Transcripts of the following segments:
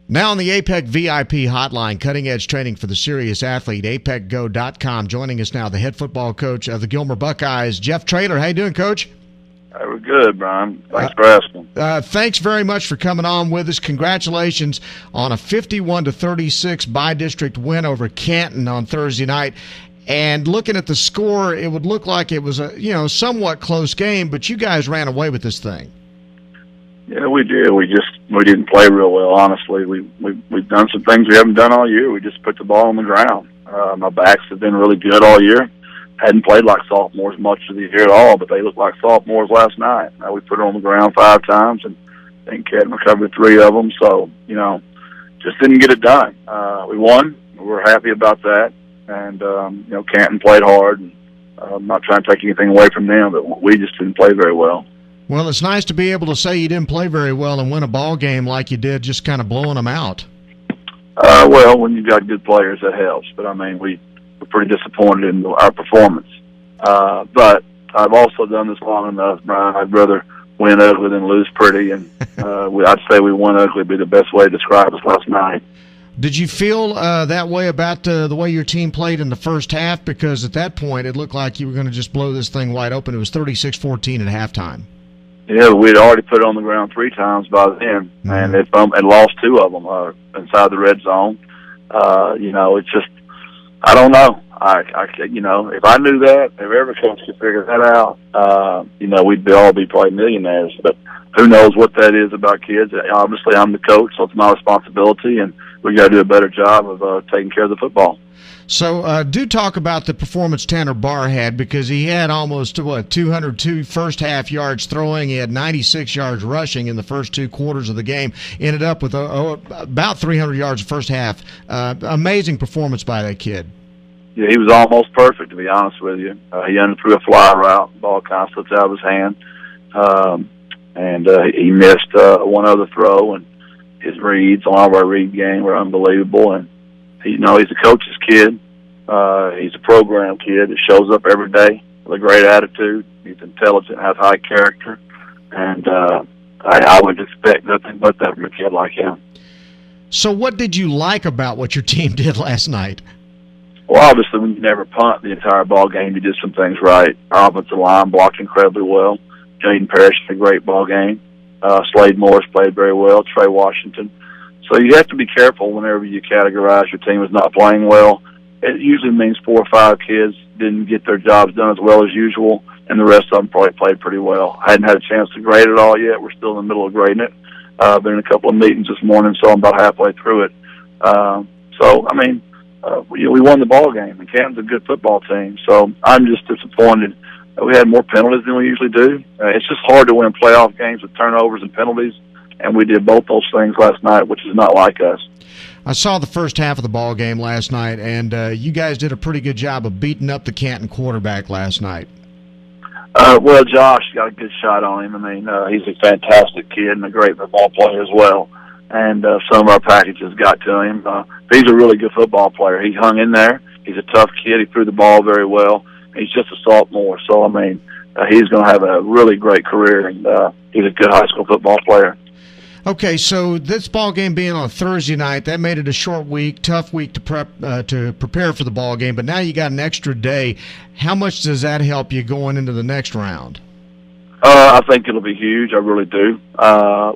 Now on the APEC VIP hotline, cutting-edge training for the serious athlete, apecgo.com. Joining us now, the head football coach of the Gilmer Buckeyes, Jeff Traylor. How you doing, Coach? We're good, Brian. Thanks for asking. Thanks very much for coming on with us. Congratulations on a 51-36 by-district win over Canton on Thursday night. And looking at the score, it would look like it was a somewhat close game, but you guys ran away with this thing. Yeah, we did. We didn't play real well, honestly. We've done some things we haven't done all year. We just put the ball on the ground. My backs have been really good all year. Hadn't played like sophomores much of the year at all, but they looked like sophomores last night. We put it on the ground 5 times, and I think Canton recovered 3 of them. So, just didn't get it done. We won. We're happy about that. And, Canton played hard. And, I'm not trying to take anything away from them, but we just didn't play very well. Well, it's nice to be able to say you didn't play very well and win a ball game like you did, just kind of blowing them out. Well, when you've got good players, that helps. But, we're pretty disappointed in our performance. But I've also done this long enough, Brian. I'd rather win ugly than lose pretty. And I'd say we won ugly would be the best way to describe us last night. Did you feel that way about the way your team played in the first half? Because at that point, it looked like you were going to just blow this thing wide open. It was 36-14 at halftime. Yeah, we'd already put it on the ground 3 times by then, and lost 2 of them inside the red zone. It's just, I don't know. If I knew that, if every coach could figure that out, we'd all be probably millionaires. But who knows what that is about kids? Obviously, I'm the coach, so it's my responsibility, and we got to do a better job of taking care of the football. So do talk about the performance Tanner Barr had, because he had almost 202 first-half yards throwing. He had 96 yards rushing in the first 2 quarters of the game. Ended up with about 300 yards first half. Amazing performance by that kid. Yeah, he was almost perfect, to be honest with you. He underthrew a fly route. The ball kind of slipped out of his hand. And he missed one other throw, and his reads on all of our read game were unbelievable. And he's a coach's kid. He's a program kid that shows up every day with a great attitude. He's intelligent, has high character, and I would expect nothing but that from a kid like him. So what did you like about what your team did last night? Well, obviously, when you never punt the entire ball game, you did some things right. Our offensive line blocked incredibly well. Jaden Parrish had a great ball game. Slade Morris played very well. Trey Washington. So you have to be careful whenever you categorize your team as not playing well. It usually means 4 or 5 kids didn't get their jobs done as well as usual, and the rest of them probably played pretty well. I hadn't had a chance to grade it all yet. We're still in the middle of grading it. Been in a couple of meetings this morning, so I'm about halfway through it. We won the ball game, and Canton's a good football team, so I'm just disappointed. We had more penalties than we usually do. It's just hard to win playoff games with turnovers and penalties, and we did both those things last night, which is not like us. I saw the first half of the ball game last night, and you guys did a pretty good job of beating up the Canton quarterback last night. Well, Josh got a good shot on him. He's a fantastic kid and a great football player as well. And some of our packages got to him. He's a really good football player. He hung in there. He's a tough kid. He threw the ball very well. He's just a sophomore, so he's going to have a really great career, and he's a good high school football player. Okay, so this ball game being on Thursday night, that made it a short week, tough week to prepare for the ball game. But now you got an extra day. How much does that help you going into the next round? I think it'll be huge. I really do.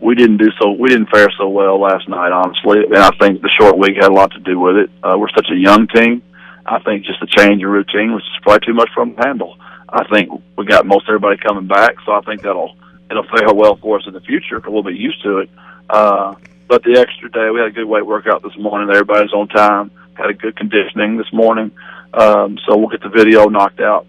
We didn't fare so well last night, honestly, and I think the short week had a lot to do with it. We're such a young team. I think just the change of routine was just probably too much for them to handle. I think we got most everybody coming back, so I think it'll fare well for us in the future because we'll be used to it. But the extra day, we had a good weight workout this morning. Everybody's on time. Had a good conditioning this morning. So we'll get the video knocked out,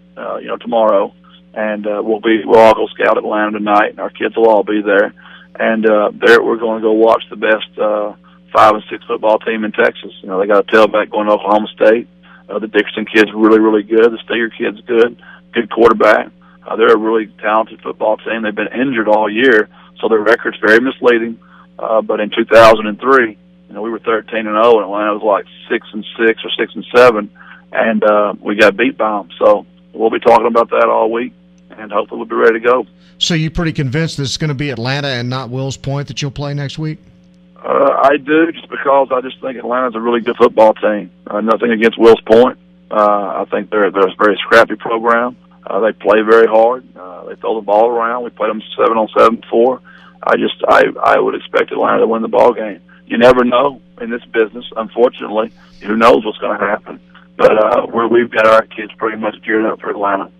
tomorrow, and we'll all go scout Atlanta tonight, and our kids will all be there. And there we're going to go watch the best 5 and 6 football team in Texas. They got a tailback going to Oklahoma State. The Dixon kid's really, really good. The Steger kid's good quarterback. They're a really talented football team. They've been injured all year, so their record's very misleading. But in 2003, we were 13-0, and Atlanta was like 6-6 or 6-7, and we got beat by them. So we'll be talking about that all week, and hopefully we'll be ready to go. So you're pretty convinced this is going to be Atlanta and not Wills Point that you'll play next week? I do, just because I just think Atlanta's a really good football team. Nothing against Wills Point. I think they're a very scrappy program. They play very hard. They throw the ball around. We played them 7-on-7 before. I would expect Atlanta to win the ball game. You never know in this business, unfortunately. Who knows what's going to happen? But we've got our kids pretty much geared up for Atlanta.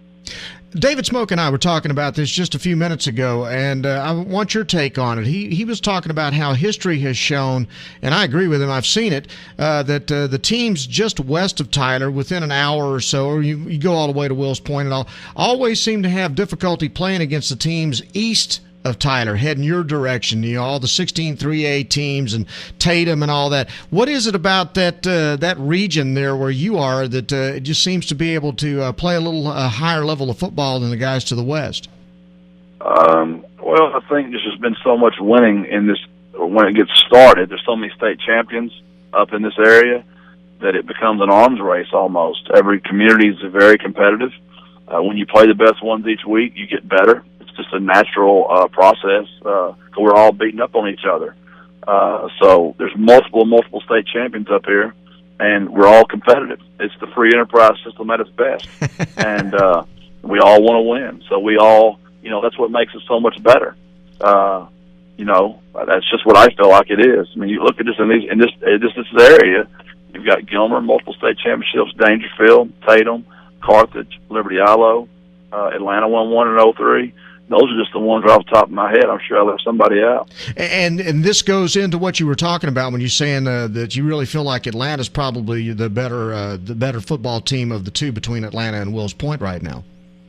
David Smoke and I were talking about this just a few minutes ago, and I want your take on it. He was talking about how history has shown, and I agree with him, I've seen it, that the teams just west of Tyler, within an hour or so, or you go all the way to Wills Point and all, always seem to have difficulty playing against the teams east of Tyler, heading your direction, all the 16 3A teams and Tatum and all that. What is it about that region there where you are that it just seems to be able to play a little higher level of football than the guys to the west? Well, I think there's just been so much winning in this. When it gets started, there's so many state champions up in this area that it becomes an arms race almost. Every community is very competitive. When you play the best ones each week, you get better. Just a natural process. We're all beating up on each other. So there's multiple state champions up here, and we're all competitive. It's the free enterprise system at its best, and we all want to win. So we all, that's what makes it so much better. That's just what I feel like it is. I mean, you look at this in this area. You've got Gilmer, multiple state championships, Dangerfield, Tatum, Carthage, Liberty Islo, Atlanta won one in 2003. Those are just the ones right off the top of my head. I'm sure I left somebody out. And this goes into what you were talking about when you're saying that you really feel like Atlanta's probably the better football team of the two between Atlanta and Wills Point right now.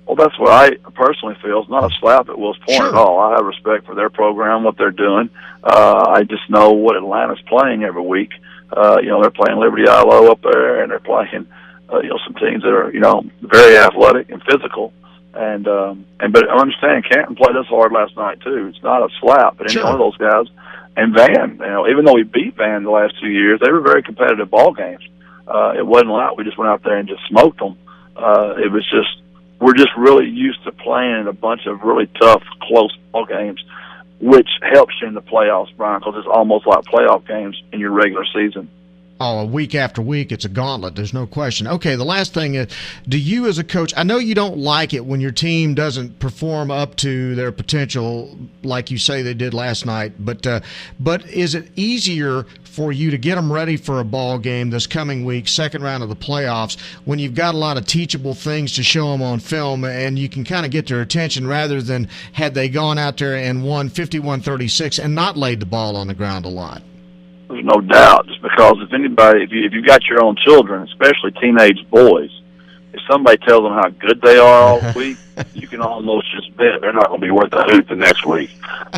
Well, that's what I personally feel. It's not a slap at Wills Point at all. I have respect for their program, what they're doing. I just know what Atlanta's playing every week. They're playing Liberty Islo up there, and they're playing some teams that are very athletic and physical. But I understand Canton played us hard last night too. It's not a slap, but any one of those guys. And Van, even though we beat Van the last 2 years, they were very competitive ball games. It wasn't like we just went out there and just smoked them. It was just we're just really used to playing in a bunch of really tough, close ball games, which helps you in the playoffs, Brian, because it's almost like playoff games in your regular season. Oh, week after week, it's a gauntlet. There's no question. Okay, the last thing is, do you as a coach, I know you don't like it when your team doesn't perform up to their potential like you say they did last night, but is it easier for you to get them ready for a ball game this coming week, second round of the playoffs, when you've got a lot of teachable things to show them on film and you can kind of get their attention rather than had they gone out there and won 51-36 and not laid the ball on the ground a lot? There's no doubt, just because if you've got your own children, especially teenage boys, if somebody tells them how good they are all week, you can almost just bet they're not going to be worth a hoot the next week.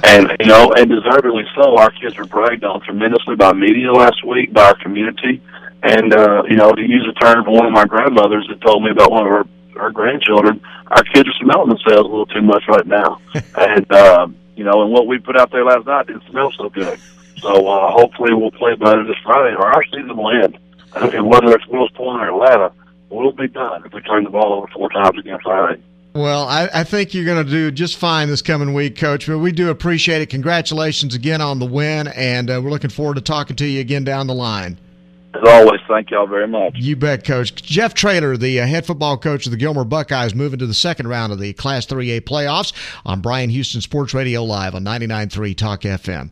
And, and deservedly so. Our kids were bragged on tremendously by media last week, by our community. And, to use a term from one of my grandmothers that told me about one of her grandchildren, our kids are smelling themselves a little too much right now. And, and what we put out there last night didn't smell so good. So hopefully we'll play better this Friday, or our season will end. And whether it's Wills Point or Atlanta, we'll be done if we turn the ball over 4 times again Friday. Well, I think you're going to do just fine this coming week, Coach. But we do appreciate it. Congratulations again on the win, and we're looking forward to talking to you again down the line. As always, thank y'all very much. You bet, Coach. Jeff Traylor, the head football coach of the Gilmer Buckeyes, moving to the second round of the Class 3A playoffs on Brian Houston Sports Radio Live on 99.3 Talk FM.